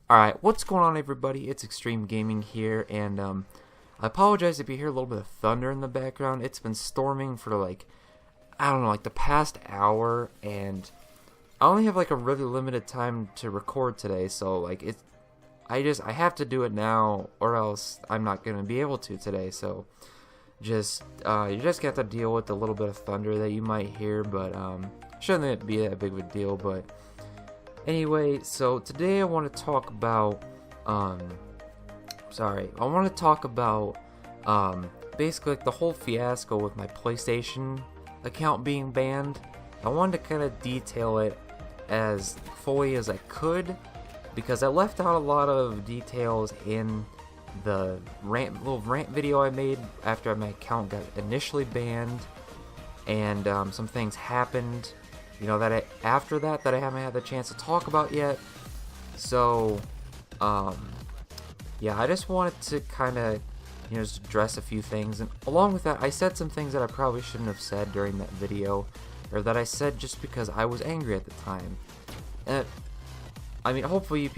Alright, what's going on everybody? It's Extreme Gaming here, and I apologize if you hear a little bit of thunder in the background. It's been storming for I don't know, the past hour, and I only have a really limited time to record today, so I have to do it now or else I'm not going to be able to today, so you just got to deal with a little bit of thunder that you might hear, but shouldn't be that big of a deal. But anyway, so today I want to talk about basically the whole fiasco with my PlayStation account being banned. I wanted to kind of detail it as fully as I could, because I left out a lot of details in the little rant video I made after my account got initially banned, and some things happened, after that I haven't had the chance to talk about yet. So, yeah, I just wanted to kind of, just address a few things, and along with that, I said some things that I probably shouldn't have said during that video, or that I said just because I was angry at the time. And I mean, hopefully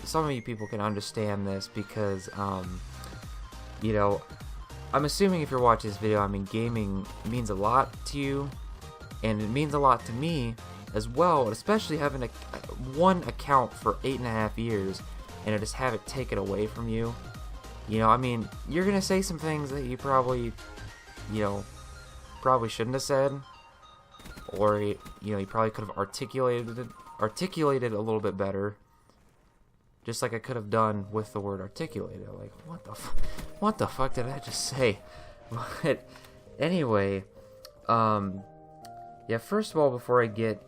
some of you people can understand this, because, I'm assuming if you're watching this video, gaming means a lot to you, and it means a lot to me as well, especially having one account for 8.5 years, and to just have it taken away from you. You're gonna say some things that you probably shouldn't have said, or, you probably could have articulated a little bit better, just like I could have done with the word articulated. What the fuck did I just say? But anyway, yeah, first of all, before I get,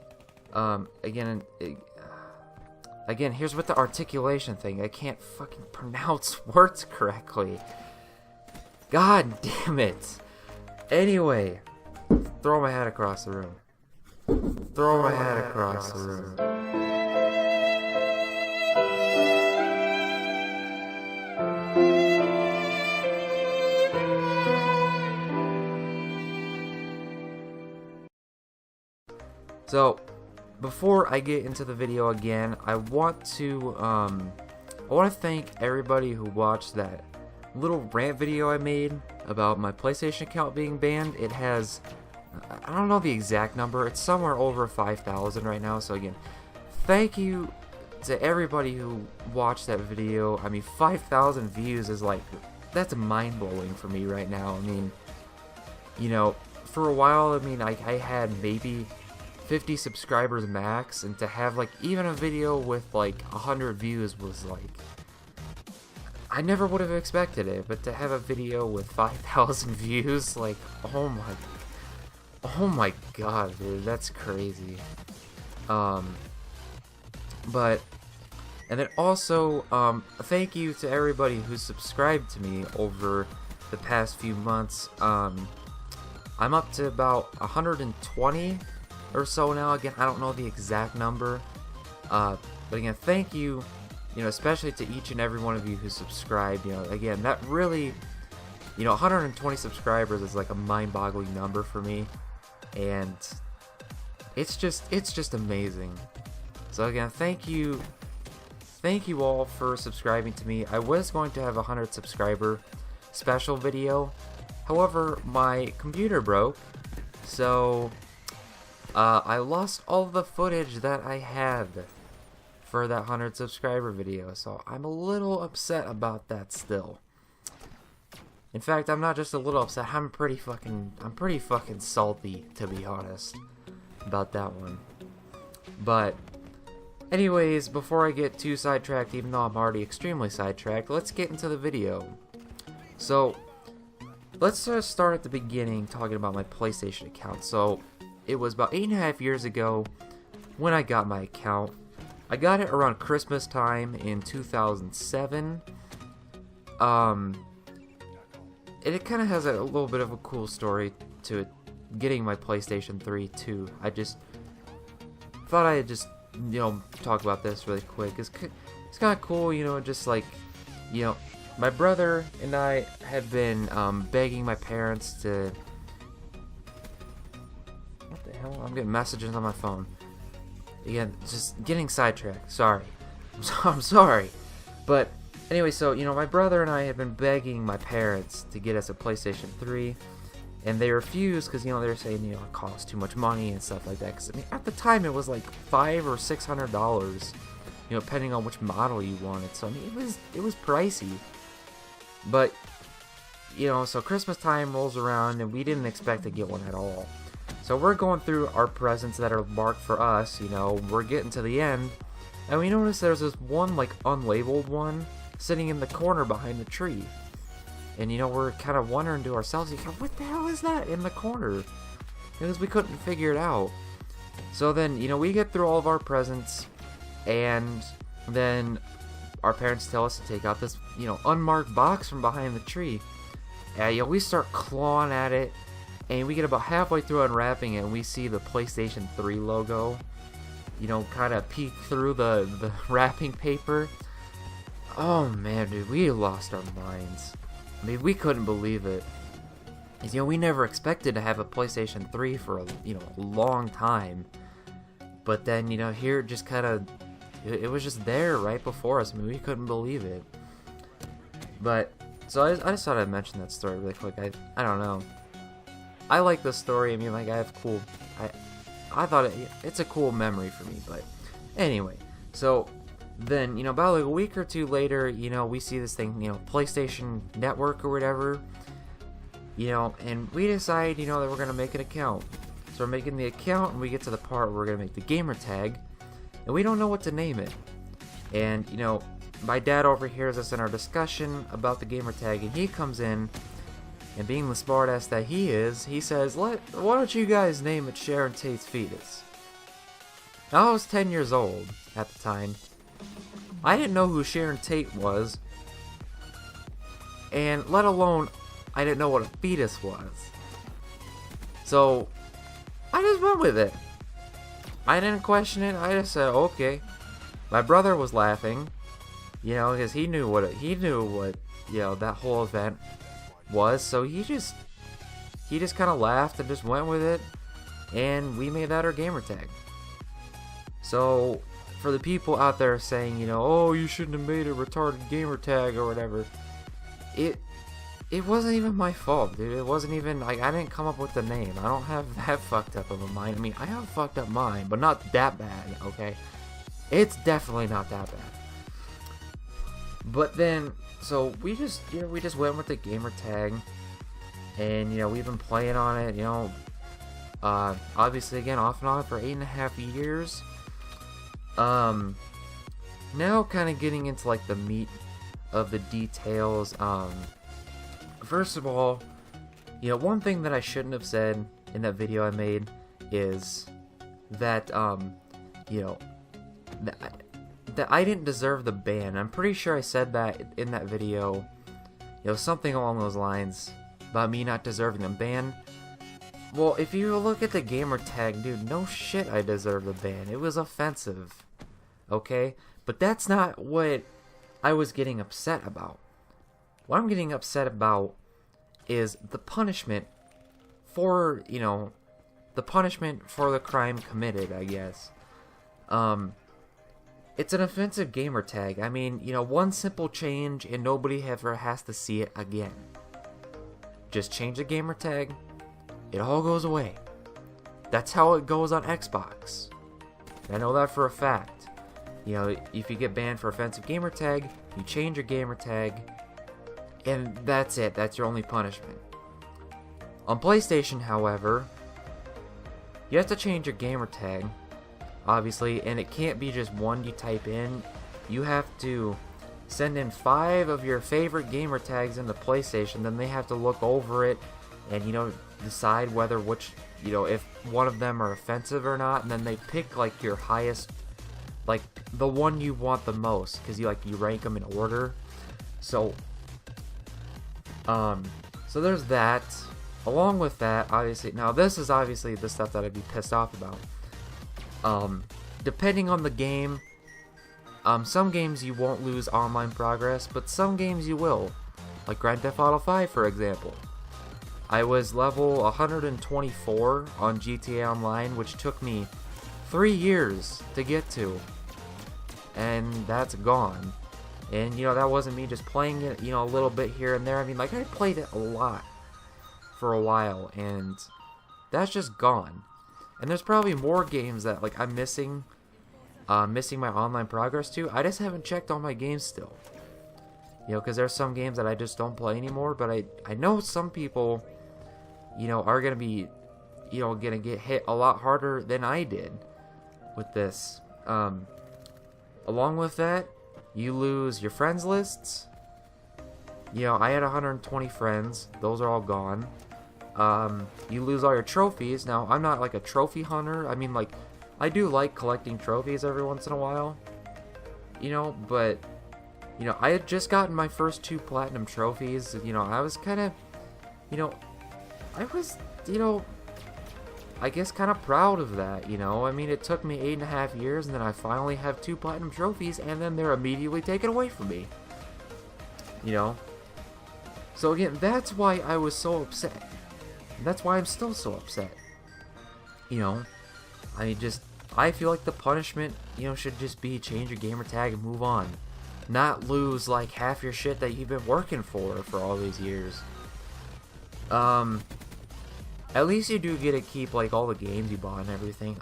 again, here's with the articulation thing. I can't fucking pronounce words correctly. God damn it. Anyway, throw my hat across the room. Throw my hat across the room. So, before I get into the video again, I want to thank everybody who watched that little rant video I made about my PlayStation account being banned. It has, I don't know the exact number, it's somewhere over 5,000 right now. So again, thank you to everybody who watched that video. 5,000 views is that's mind-blowing for me right now. For a while, I had maybe 50 subscribers max, and to have even a video with 100 views was I never would have expected it. But to have a video with 5,000 views, oh my god, dude, that's crazy. But, and then also, thank you to everybody who subscribed to me over the past few months. I'm up to about 120 or so now. Again, I don't know the exact number, but again, thank you, especially to each and every one of you who subscribed. Again, that really, 120 subscribers is a mind-boggling number for me, and it's just amazing. So again, thank you all for subscribing to me. I was going to have a 100 subscriber special video, however, my computer broke, so I lost all the footage that I had for that 100 subscriber video, so I'm a little upset about that still. In fact, I'm not just a little upset, I'm pretty fucking salty, to be honest, about that one. But anyways, before I get too sidetracked, even though I'm already extremely sidetracked, let's get into the video. So, let's start at the beginning, talking about my PlayStation account. So, it was about 8.5 years ago when I got my account. I got it around Christmas time in 2007. It kind of has a little bit of a cool story to it, getting my PlayStation 3 too. I just thought I'd just, talk about this really quick. It's kind of cool, just my brother and I had been begging my parents to... What the hell? I'm getting messages on my phone. Again, just getting sidetracked. Sorry. I'm sorry. But anyway, so, you know, my brother and I have been begging my parents to get us a PlayStation 3, and they refused because, you know, they're saying, you know, it costs too much money and stuff like that. Because, I mean, at the time, it was like $500 or $600, you know, depending on which model you wanted. So, I mean, it was pricey. But, you know, so Christmas time rolls around, and we didn't expect to get one at all. So we're going through our presents that are marked for us, you know, we're getting to the end, and we notice there's this one, like, unlabeled one sitting in the corner behind the tree. And, you know, we're kind of wondering to ourselves, what the hell is that in the corner? Because we couldn't figure it out. So then, you know, we get through all of our presents, and then our parents tell us to take out this, you know, unmarked box from behind the tree. And, you know, we start clawing at it, and we get about halfway through unwrapping it, and we see the PlayStation 3 logo, you know, kind of peek through the wrapping paper. Oh man, dude, we lost our minds. I mean, we couldn't believe it. You know, we never expected to have a PlayStation 3 for a, you know, a long time. But then, you know, here it just kind of, it was just there right before us. I mean, we couldn't believe it. But, so I just thought I'd mention that story really quick. I don't know. I like this story. I mean, like, I have cool, I thought it's a cool memory for me. But anyway, so then, you know, about like a week or two later, you know, we see this thing, you know, PlayStation Network or whatever, you know, and we decide, you know, that we're going to make an account. So we're making the account, and we get to the part where we're going to make the gamer tag, and we don't know what to name it. And, you know, my dad overhears us in our discussion about the gamer tag, and he comes in, and being the smartass that he is, he says, why don't you guys name it Sharon Tate's fetus? Now, I was 10 years old at the time. I didn't know who Sharon Tate was, and let alone I didn't know what a fetus was. So I just went with it. I didn't question it. I just said okay. My brother was laughing, you know, because he knew what you know, that whole event was. So he just kind of laughed and just went with it, and we made that our gamer tag. So for the people out there saying, you know, oh, you shouldn't have made a retarded gamer tag or whatever, it wasn't even my fault, dude. It wasn't even, like, I didn't come up with the name. I don't have that fucked up of a mind. I mean, I have a fucked up mind, but not that bad, okay? It's definitely not that bad. But then, so we just went with the gamer tag, and, you know, we've been playing on it, you know, obviously, again, off and on for 8.5 years. Now kind of getting into, like, the meat of the details. First of all, you know, one thing that I shouldn't have said in that video I made is that, you know, that I didn't deserve the ban. I'm pretty sure I said that in that video, you know, something along those lines about me not deserving the ban. Well, if you look at the gamer tag, dude, no shit I deserve the ban. It was offensive, okay? But that's not what I was getting upset about. What I'm getting upset about is the punishment for, you know, the punishment for the crime committed, I guess. It's an offensive gamer tag. I mean, you know, one simple change and nobody ever has to see it again. Just change the gamer tag, it all goes away. That's how it goes on Xbox. I know that for a fact. You know, if you get banned for offensive gamer tag, you change your gamer tag, and that's it. That's your only punishment. On PlayStation, however, you have to change your gamer tag, obviously, and it can't be just one you type in. You have to send in 5 of your favorite gamer tags into PlayStation, then they have to look over it and, you know, decide whether which, you know, if one of them are offensive or not, and then they pick, like, your highest, like, the one you want the most, because you rank them in order. So there's that. Along with that, obviously, now this is obviously the stuff that I'd be pissed off about. Depending on the game, some games you won't lose online progress, but some games you will. Like Grand Theft Auto 5, for example. I was level 124 on GTA Online, which took me 3 years to get to. And that's gone. And, you know, that wasn't me just playing it, you know, a little bit here and there. I mean, like, I played it a lot for a while, and that's just gone. And there's probably more games that, like, I'm missing my online progress to. I just haven't checked all my games still. You know, because there's some games that I just don't play anymore, but I know some people, you know, are going to be, you know, going to get hit a lot harder than I did with this. Along with that, you lose your friends lists. You know, I had 120 friends. Those are all gone. You lose all your trophies. Now, I'm not like a trophy hunter. I mean, like, I do like collecting trophies every once in a while. You know, but, you know, I had just gotten my first 2 platinum trophies. You know, I was kind of, you know, I was, you know, I guess kind of proud of that, you know. I mean, it took me 8.5 years, and then I finally have 2 platinum trophies, and then they're immediately taken away from me. You know? So again, that's why I was so upset. And that's why I'm still so upset. You know? I feel like the punishment, you know, should just be change your gamer tag and move on. Not lose, like, half your shit that you've been working for all these years. At least you do get to keep, like, all the games you bought and everything.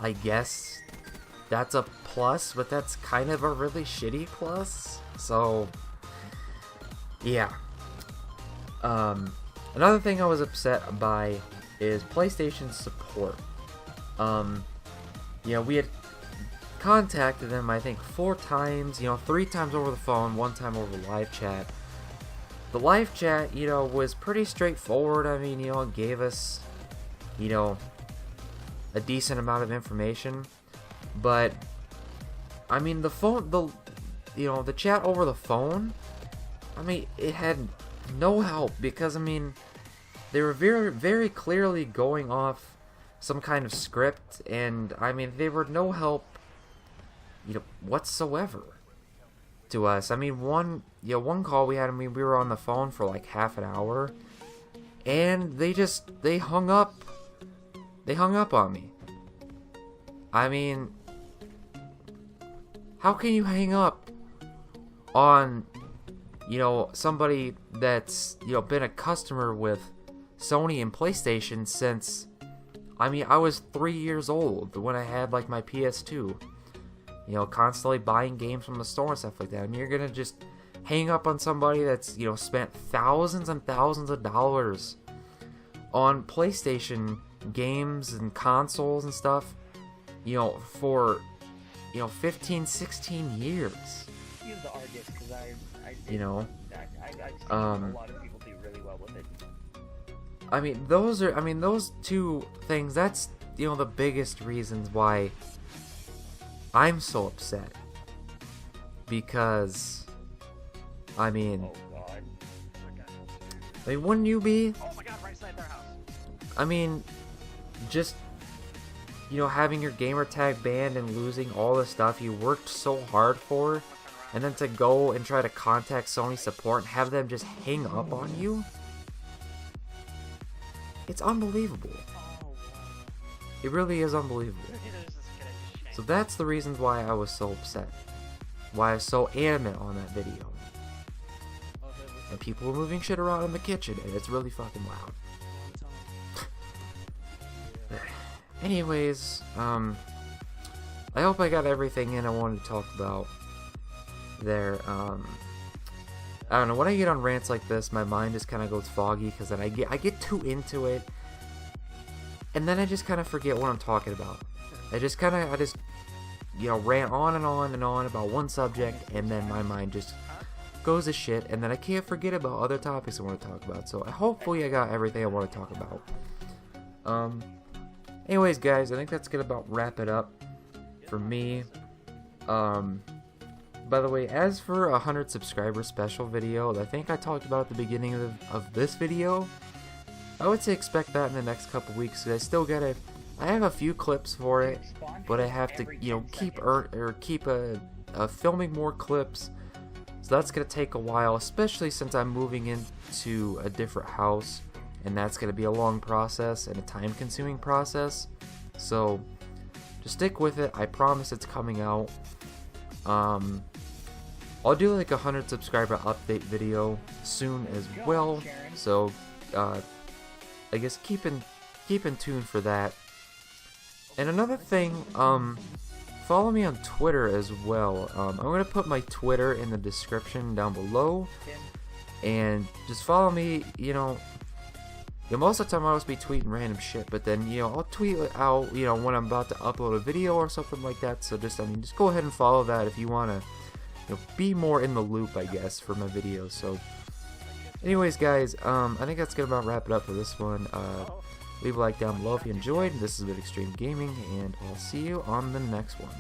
I guess that's a plus, but that's kind of a really shitty plus. So, yeah. Another thing I was upset by is PlayStation support. You know, we had contacted them, I think, 4 times, you know, 3 times over the phone, 1 time over live chat. The live chat, you know, was pretty straightforward. I mean, you know, it gave us, you know, a decent amount of information. But, I mean, the phone, you know, the chat over the phone, I mean, it had no help because, I mean, they were very, very clearly going off some kind of script, and, I mean, they were no help, you know, whatsoever to us. I mean, one call we had, I mean, we were on the phone for like half an hour, and they hung up on me. I mean, how can you hang up on, you know, somebody that's, you know, been a customer with Sony and PlayStation since, I mean, I was 3 years old when I had, like, my PS2. You know, constantly buying games from the store and stuff like that. I mean, you're gonna just hang up on somebody that's, you know, spent thousands and thousands of dollars on PlayStation games and consoles and stuff, you know, for, you know, 15, 16 years. Use the Argus, because you know, I've seen a lot of people do really well with it. I mean, those 2 things, that's, you know, the biggest reasons why I'm so upset. Because, I mean, Oh god. I mean, wouldn't you be? Oh my god, right inside their house. I mean, just, you know, having your gamer tag banned and losing all the stuff you worked so hard for, and then to go and try to contact Sony support and have them just hang up on you? It's unbelievable. Oh wow. It really is unbelievable. So that's the reasons why I was so upset. Why I was so adamant on that video. And people were moving shit around in the kitchen, and it's really fucking loud. Anyways, I hope I got everything in I wanted to talk about there. I don't know, when I get on rants like this, my mind just kind of goes foggy, because then I get too into it, and then I just kind of forget what I'm talking about. I just, you know, rant on and on and on about one subject, and then my mind just goes to shit, and then I can't forget about other topics I want to talk about. So hopefully I got everything I want to talk about. Anyways, guys, I think that's gonna about wrap it up for me. By the way, as for a 100 subscriber special video, I think I talked about at the beginning of this video, I would say expect that in the next couple weeks. I still gotta, I have a few clips for it, but I have to, you know, keep filming more clips. So that's gonna take a while, especially since I'm moving into a different house, and that's gonna be a long process and a time-consuming process. So just stick with it. I promise it's coming out. I'll do like a 100 subscriber update video soon as well. So I guess keep in tune for that. And another thing, follow me on Twitter as well. I'm gonna put my Twitter in the description down below, and just follow me. You know, most of the time I'll just be tweeting random shit, but then I'll tweet out when I'm about to upload a video or something like that. So just just go ahead and follow that if you wanna be more in the loop, I guess, for my videos. So anyways, guys, I think that's gonna about wrap it up for this one. Leave a like down below if you enjoyed. This has been Extreme Gaming, and I'll see you on the next one.